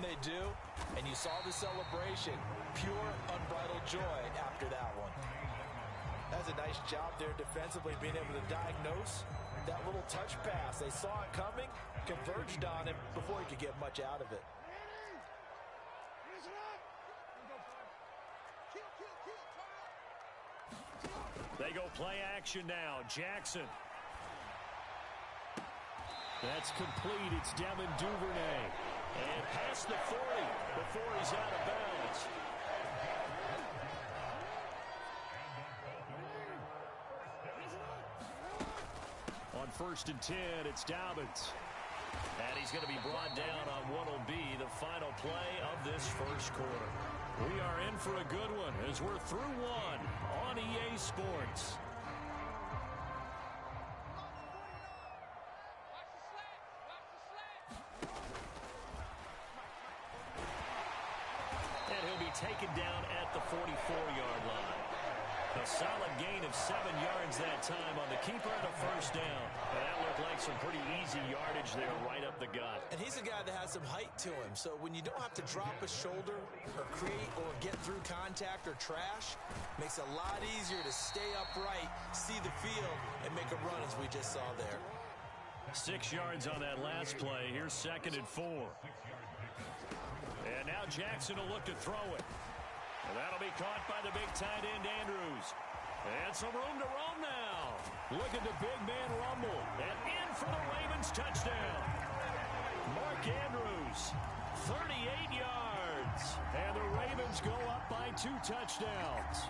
they do, and you saw the celebration. Pure, unbridled joy after that one. That's a nice job there defensively, being able to diagnose that little touch pass. They saw it coming, converged on him before he could get much out of it. They go play action now. Jackson. That's complete. It's Devin Duvernay. And past the 40 before he's out of bounds. On 1st and 10, it's Dobbins. And he's going to be brought down on what will be the final play of this first quarter. We are in for a good one as we're through one on EA Sports. And he'll be taken down at the 44-yard line. A solid gain of 7 yards that time on the keeper and a first down. And that looked like some pretty easy yardage there right up the gut. And he's a guy that has some height to him. So when you don't have to drop a shoulder or create or get through contact or trash, makes it a lot easier to stay upright, see the field, and make a run as we just saw there. 6 yards on that last play. Here's 2nd and 4. And now Jackson will look to throw it. And that'll be caught by the big tight end, Andrews. And some room to roam now. Look at the big man rumble. And in for the Ravens touchdown. Mark Andrews, 38 yards. And the Ravens go up by 2 touchdowns.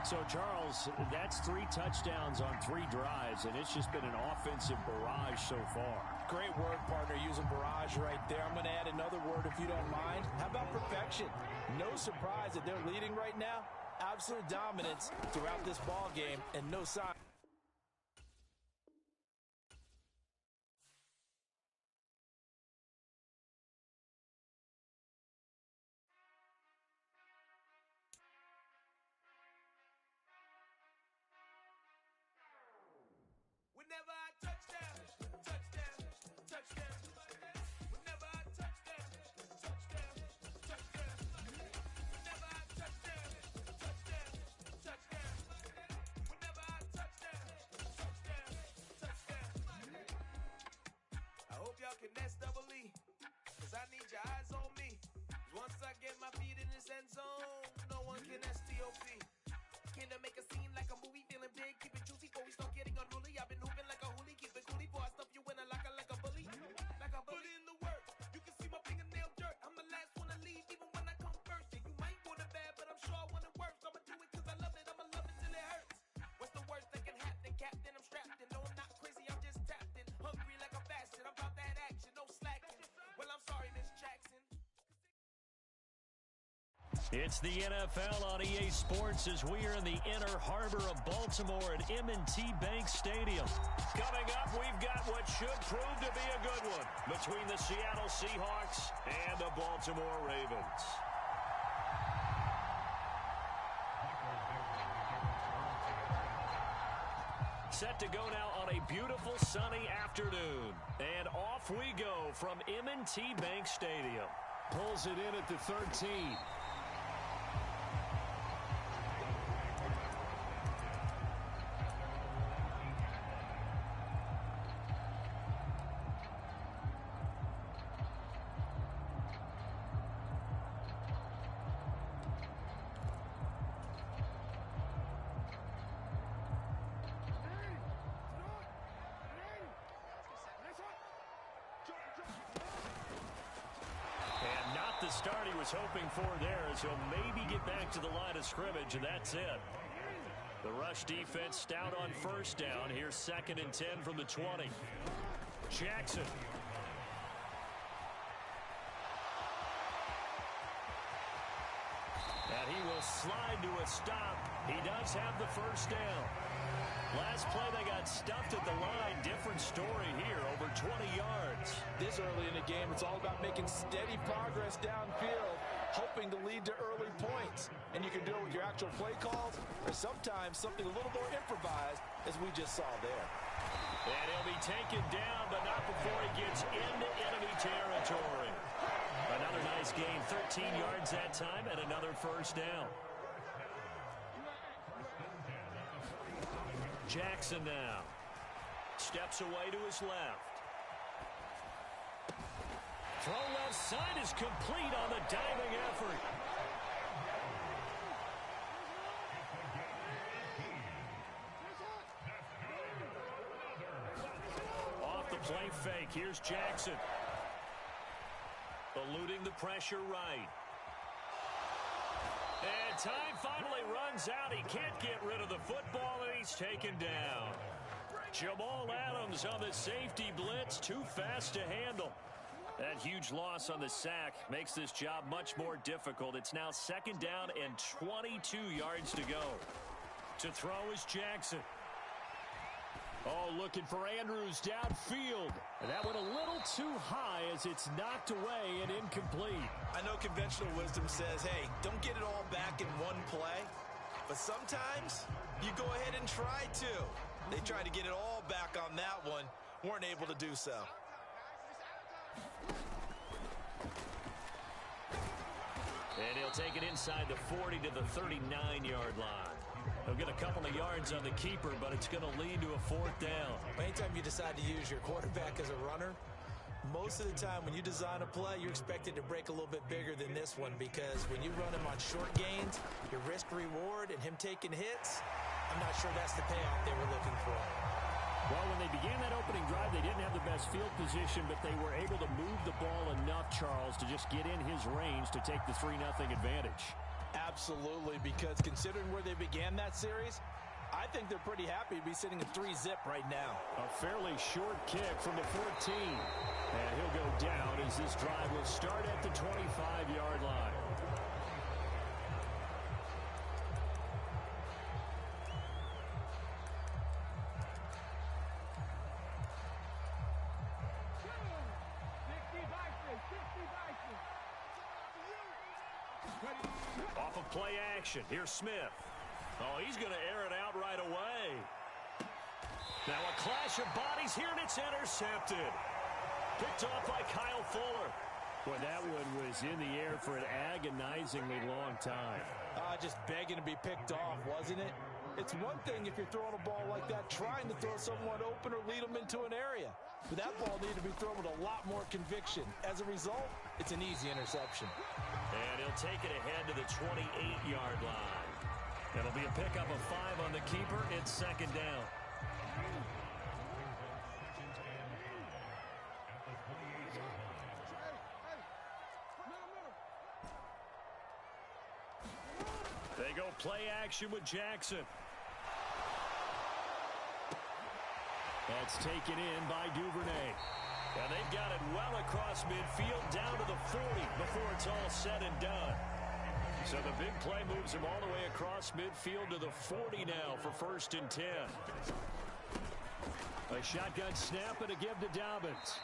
So, Charles, that's 3 touchdowns on 3 drives, and it's just been an offensive barrage so far. Great word, partner, using barrage right there. I'm going to add another word if you don't mind. How about perfection? No surprise that they're leading right now. Absolute dominance throughout this ball game, and no sign. Whenever I touchdown, touchdown, touchdown. Whenever I touchdown, touchdown, touchdown. Whenever I touchdown, touchdown, touchdown. Whenever I touchdown, touchdown, touchdown. I hope y'all can S-double-E, cause I need your eyes on me. Once I get my feet in this end zone, no one can STOP. Can I make a scene like a movie, feeling big, keep it juicy before we start getting unruly. I've been hooping like a hoolie, keep it coolie before I stuff you in a locker like a bully. Like a bully. Put in the work, you can see my fingernail dirt. I'm the last one to leave, even when I come first. Yeah, you might want it bad, but I'm sure I want it worse. I'ma do it cause I love it, I'ma love it till it hurts. What's the worst that can happen, Captain? I'm strapped in, no I'm not crazy, I'm just tapped in. Hungry like a bastard, I'm about that action, no slacking. Well, I'm sorry, Miss Jackson. It's the NFL on EA Sports as we are in the inner harbor of Baltimore at M&T Bank Stadium. Coming up, we've got what should prove to be a good one between the Seattle Seahawks and the Baltimore Ravens. Set to go now on a beautiful sunny afternoon. And off we go from M&T Bank Stadium. Pulls it in at the 13. The start he was hoping for there as he'll maybe get back to the line of scrimmage, and that's it. The rush defense stout on first down. Here's 2nd and 10 from the 20. Jackson. And he will slide to a stop. He does have the first down. Last play, they got stuffed at the line. Different story here, over 20 yards. This early in the game, it's all about making steady progress downfield, hoping to lead to early points. And you can do it with your actual play calls, or sometimes something a little more improvised, as we just saw there. And he'll be taken down, but not before he gets into enemy territory. A gained 13 yards that time and another first down. Jackson now steps away to his left. Throw left side is complete on the diving effort. Off the play fake. Here's Jackson. Eluding the pressure right. And time finally runs out. He can't get rid of the football, and he's taken down. Jamal Adams on the safety blitz. Too fast to handle. That huge loss on the sack makes this job much more difficult. It's now second down and 22 yards to go. To throw is Jackson. Oh, looking for Andrews downfield. And that went a little too high as it's knocked away and incomplete. I know conventional wisdom says, hey, don't get it all back in one play. But sometimes you go ahead and try to. They tried to get it all back on that one. Weren't able to do so. And he'll take it inside the 40 to the 39-yard line. He'll get a couple of yards on the keeper, but it's going to lead to a fourth down. Anytime you decide to use your quarterback as a runner, most of the time when you design a play, you're expected to break a little bit bigger than this one, because when you run him on short gains, your risk-reward and him taking hits, I'm not sure that's the payoff they were looking for. Well, when they began that opening drive, they didn't have the best field position, but they were able to move the ball enough, Charles, to just get in his range to take the 3-0 advantage. Absolutely, because considering where they began that series, I think they're pretty happy to be sitting at 3-zip right now. A fairly short kick from the 14. And he'll go down as this drive will start at the 25-yard line. Off of play action. Here's Smith. Oh, he's going to air it out right away. Now a clash of bodies here, and it's intercepted. Picked off by Kyle Fuller. Boy, that one was in the air for an agonizingly long time. Just begging to be picked off, wasn't it? It's one thing if you're throwing a ball like that, trying to throw someone open or lead them into an area. But that ball needed to be thrown with a lot more conviction. As a result, it's an easy interception. And he'll take it ahead to the 28-yard line. It'll be a pickup of 5 on the keeper. It's second down. They go play action with Jackson. That's taken in by Duvernay. And they've got it well across midfield down to the 40 before it's all said and done. So the big play moves him all the way across midfield to the 40 now for 1st and 10. A shotgun snap and a give to Dobbins.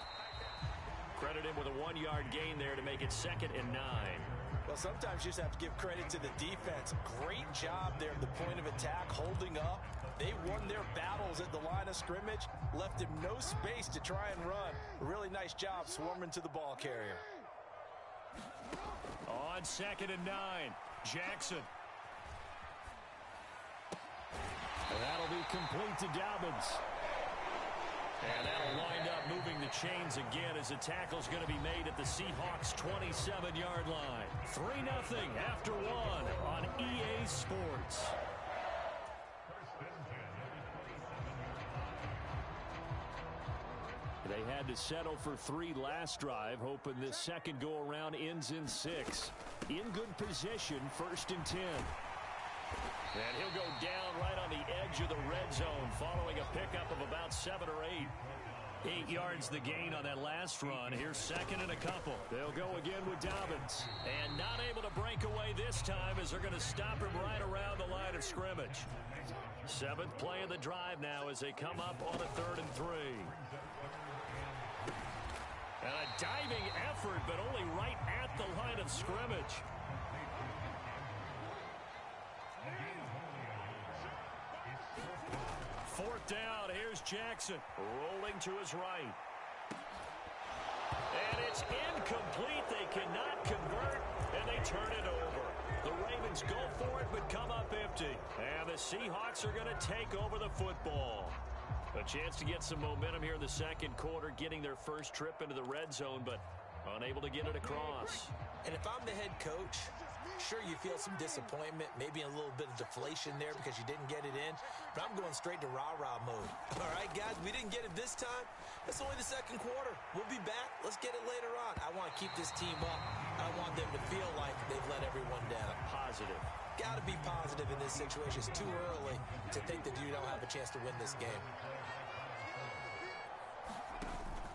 Credit him with a 1-yard gain there to make it 2nd and 9. Well, sometimes you just have to give credit to the defense. Great job there at the point of attack, holding up. They won their battles at the line of scrimmage, left him no space to try and run. A really nice job swarming to the ball carrier. On 2nd and 9, Jackson. And that'll be complete to Dobbins. And that'll wind up moving the chains again as the tackle's going to be made at the Seahawks' 27-yard line. 3-0 after 1 on EA Sports. They had to settle for 3 last drive, hoping this second go-around ends in 6. In good position, 1st and 10. And he'll go down right on the edge of the red zone following a pickup of about 7 or 8. 8 yards the gain on that last run. Here's 2nd and a couple. They'll go again with Dobbins. And not able to break away this time as they're going to stop him right around the line of scrimmage. 7th play of the drive now as they come up on a 3rd and 3. And a diving effort, but only right at the line of scrimmage. Fourth down, here's Jackson, rolling to his right. And it's incomplete. They cannot convert Seahawks are going to take over the football. A chance to get some momentum here in the second quarter, getting their first trip into the red zone, but unable to get it across. And if I'm the head coach, sure, you feel some disappointment, maybe a little bit of deflation there because you didn't get it in, but I'm going straight to rah-rah mode. All right, guys, we didn't get it this time. It's only the second quarter. We'll be back. Let's get it later on. I want to keep this team up. I want them to feel like they've let everyone down. Positive. Got to be positive in this situation. It's too early to think that you don't have a chance to win this game.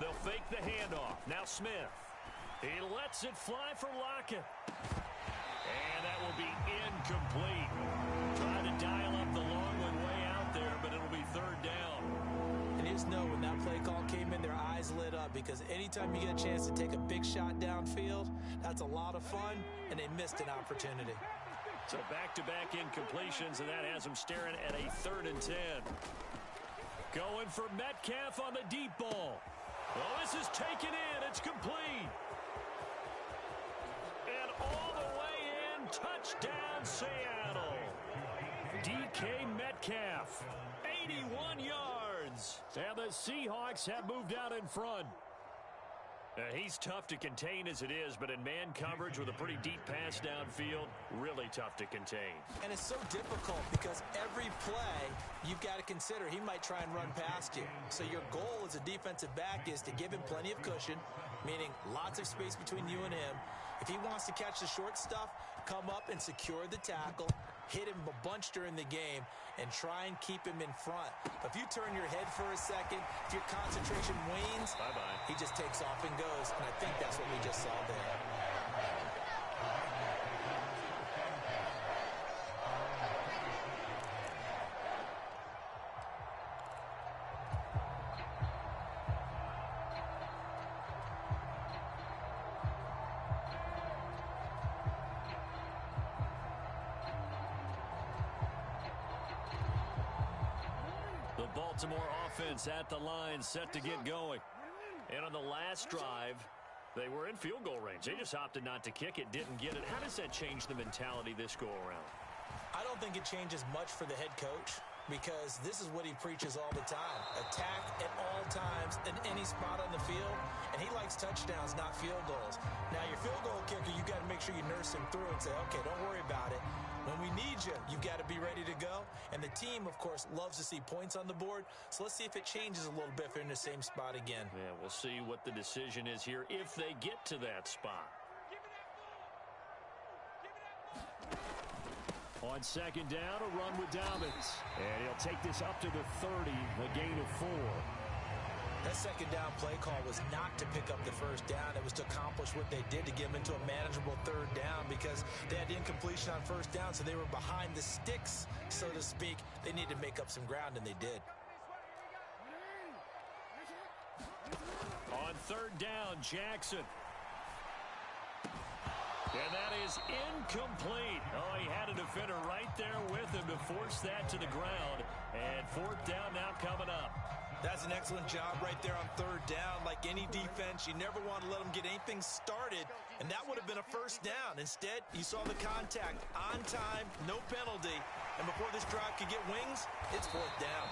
They'll fake the handoff. Now Smith. He lets it fly for Lockett. And that will be incomplete. Trying to dial up the long one way out there, but it'll be third down. And just know when that play call came in, their eyes lit up because anytime you get a chance to take a big shot downfield, that's a lot of fun, and they missed an opportunity. So back-to-back incompletions, and that has them staring at a 3rd and 10. Going for Metcalf on the deep ball. Well, this is taken in. It's complete. And all the way in, touchdown Seattle. DK Metcalf, 81 yards. And the Seahawks have moved out in front. He's tough to contain as it is, but in man coverage with a pretty deep pass downfield, really tough to contain. And it's so difficult because every play you've got to consider he might try and run past you. So your goal as a defensive back is to give him plenty of cushion, meaning lots of space between you and him. If he wants to catch the short stuff, come up and secure the tackle, hit him a bunch during the game, and try and keep him in front. But if you turn your head for a second, if your concentration wanes, bye-bye. He just takes off and goes, and I think that's what we just saw there. Baltimore offense at the line, set to get going. And on the last drive, they were in field goal range. They just opted not to kick it, didn't get it. How does that change the mentality this go-around? I don't think it changes much for the head coach because this is what he preaches all the time. Attack at all times in any spot on the field, and he likes touchdowns, not field goals. Now, your field goal kicker, you got to make sure you nurse him through and say, okay, don't worry about it. When we need you, you've got to be ready to go. And the team, of course, loves to see points on the board. So let's see if it changes a little bit if they're in the same spot again. Yeah, we'll see what the decision is here if they get to that spot. On second down, a run with Dobbins. And he'll take this up to the 30, a gain of 4. That second down play call was not to pick up the first down. It was to accomplish what they did to get them into a manageable third down because they had incompletion on first down, so they were behind the sticks, so to speak. They needed to make up some ground, and they did. On third down, Jackson. And that is incomplete. Oh, he had a defender right there with him to force that to the ground. And fourth down now coming up. That's an excellent job right there on third down. Like any defense, you never want to let them get anything started, and that would have been a first down. Instead, you saw the contact on time, no penalty, and before this drive could get wings, it's fourth down.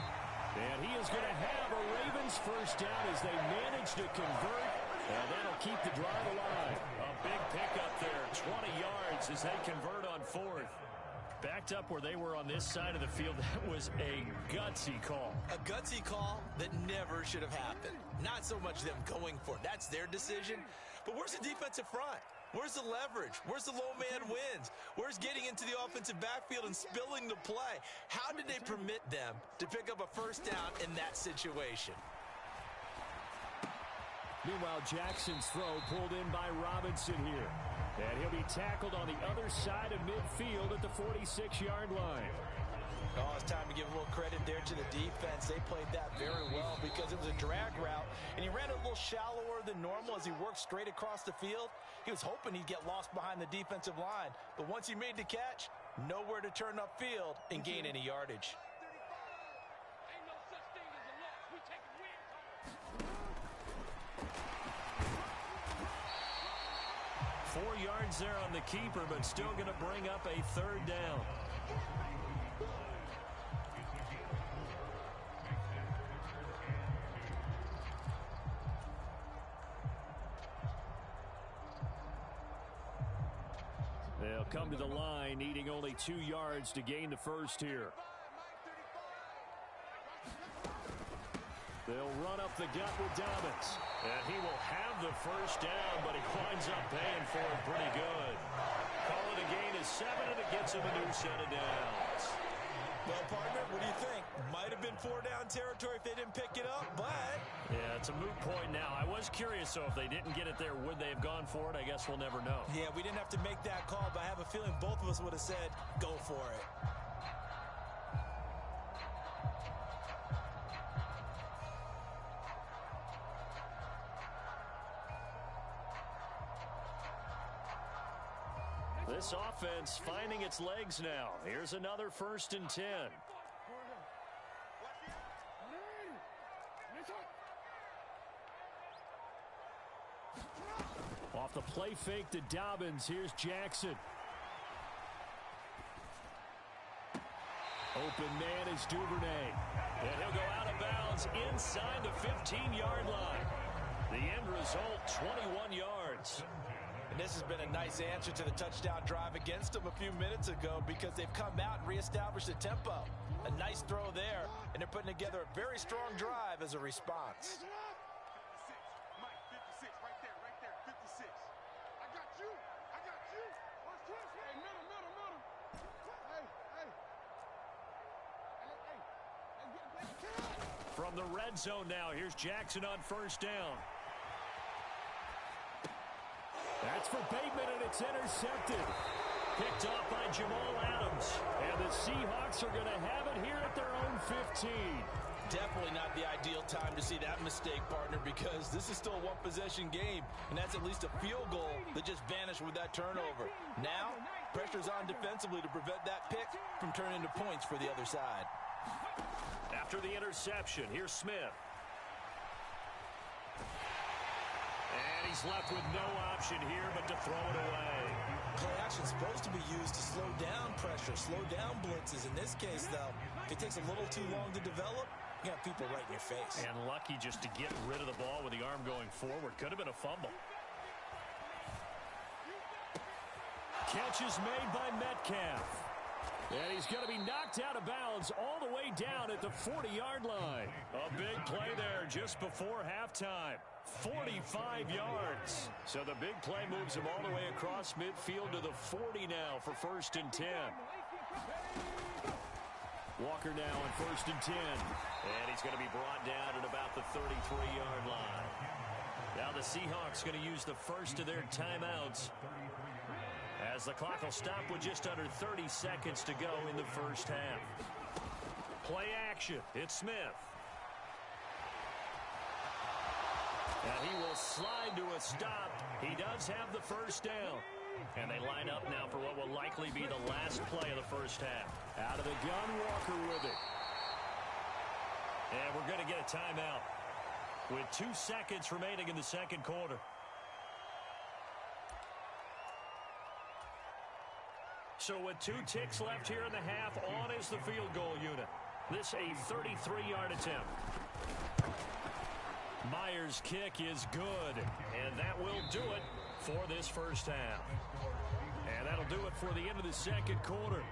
And he is going to have a Ravens first down as they manage to convert, and that'll keep the drive alive. A big pickup there, 20 yards as they convert on fourth. Backed up where they were on this side of the field. That was a gutsy call. A gutsy call that never should have happened. Not so much them going for it. That's their decision. But where's the defensive front? Where's the leverage? Where's the low man wins? Where's getting into the offensive backfield and spilling the play? How did they permit them to pick up a first down in that situation? Meanwhile, Jackson's throw pulled in by Robinson here. And he'll be tackled on the other side of midfield at the 46-yard line. Oh, it's time to give a little credit there to the defense. They played that very well because it was a drag route, and he ran it a little shallower than normal as he worked straight across the field. He was hoping he'd get lost behind the defensive line, but once he made the catch, nowhere to turn upfield and gain any yardage. 4 yards there on the keeper, but still going to bring up a third down. They'll come to the line, needing only 2 yards to gain the first here. They'll run up the gut with Dobbins. And he will have the first down, but he winds up paying for it pretty good. Call it a gain of 7, and it gets him a new set of downs. Well, partner, what do you think? Might have been 4-down territory if they didn't pick it up, but... Yeah, it's a moot point now. I was curious, so if they didn't get it there, would they have gone for it? I guess we'll never know. Yeah, we didn't have to make that call, but I have a feeling both of us would have said, go for it. This offense finding its legs now. Here's another 1st and 10. Off the play fake to Dobbins. Here's Jackson. Open man is Duvernay. And he'll go out of bounds inside the 15-yard line. The end result, 21 yards. And this has been a nice answer to the touchdown drive against them a few minutes ago because they've come out and reestablished the tempo. A nice throw there, and they're putting together a very strong drive as a response. 56, Mike, 56, right there, 56. I got you. Watch this. Hey, middle. Hey. From the red zone now, here's Jackson on 1st down. That's for Bateman, and it's intercepted. Picked off by Jamal Adams. And the Seahawks are going to have it here at their own 15. Definitely not the ideal time to see that mistake, partner, because this is still a one-possession game, and that's at least a field goal that just vanished with that turnover. Now, pressure's on defensively to prevent that pick from turning into points for the other side. After the interception, here's Smith. And he's left with no option here but to throw it away. Play action's supposed to be used to slow down pressure, slow down blitzes. In this case, though, if it takes a little too long to develop, you got people right in your face. And lucky just to get rid of the ball with the arm going forward. Could have been a fumble. Catch is made by Metcalf. And he's going to be knocked out of bounds all the way down at the 40-yard line. A big play there just before halftime. 45 yards. So the big play moves him all the way across midfield to the 40 now for 1st and 10. Walker now on 1st and 10. And he's going to be brought down at about the 33-yard line. Now the Seahawks going to use the first of their timeouts, as the clock will stop with just under 30 seconds to go in the first half. Play action. It's Smith. And he will slide to a stop. He does have the first down. And they line up now for what will likely be the last play of the first half. Out of the gun, Walker with it. And we're going to get a timeout with 2 seconds remaining in the second quarter. So with 2 ticks left here in the half, on is the field goal unit. This a 33-yard attempt. Myers' kick is good, and that will do it for this first half. And that'll do it for the end of the second quarter.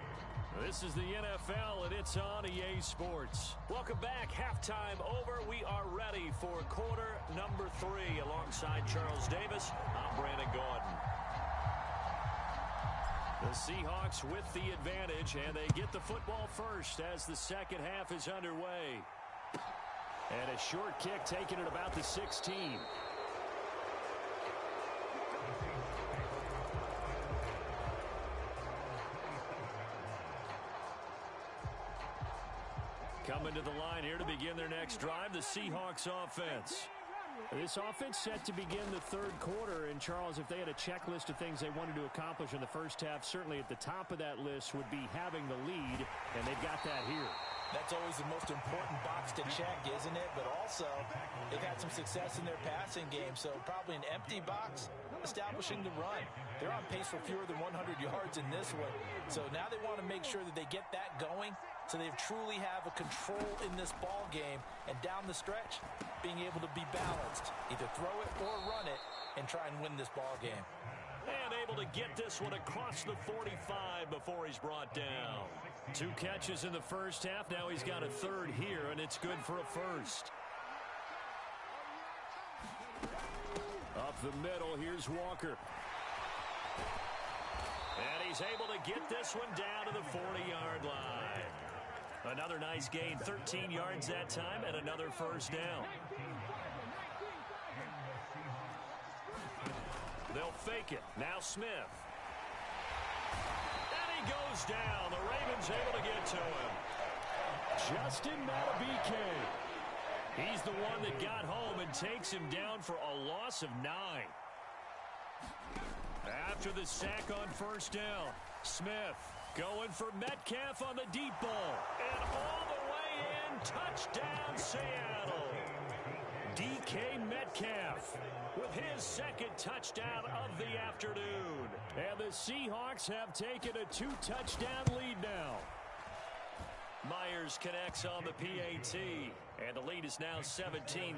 This is the NFL, and it's on EA Sports. Welcome back. Halftime over. We are ready for quarter number 3. Alongside Charles Davis, I'm Brandon Gordon. The Seahawks with the advantage, and they get the football first as the second half is underway. And a short kick taken at about the 16. Coming to the line here to begin their next drive, the Seahawks offense. This offense set to begin the third quarter, and Charles, if they had a checklist of things they wanted to accomplish in the first half, certainly at the top of that list would be having the lead, and they've got that here. That's always the most important box to check, isn't it? But also, they've had some success in their passing game, so probably an empty box establishing the run. They're on pace for fewer than 100 yards in this one, so now they want to make sure that they get that going so they truly have a control in this ball game, and down the stretch, being able to be balanced, either throw it or run it, and try and win this ball game. And able to get this one across the 45 before he's brought down. 2 catches in the first half. Now he's got a third here, and it's good for a first. Up the middle, here's Walker. And he's able to get this one down to the 40-yard line. Another nice gain, 13 yards that time, and another first down. They'll fake it. Now Smith. And he goes down. The Ravens able to get to him. Justin Matabike. He's the one that got home and takes him down for a loss of 9. After the sack on first down, Smith going for Metcalf on the deep ball. And all the way in, touchdown Seattle. DK Metcalf with his second touchdown of the afternoon. And the Seahawks have taken a 2-touchdown lead now. Myers connects on the PAT, and the lead is now 17-3.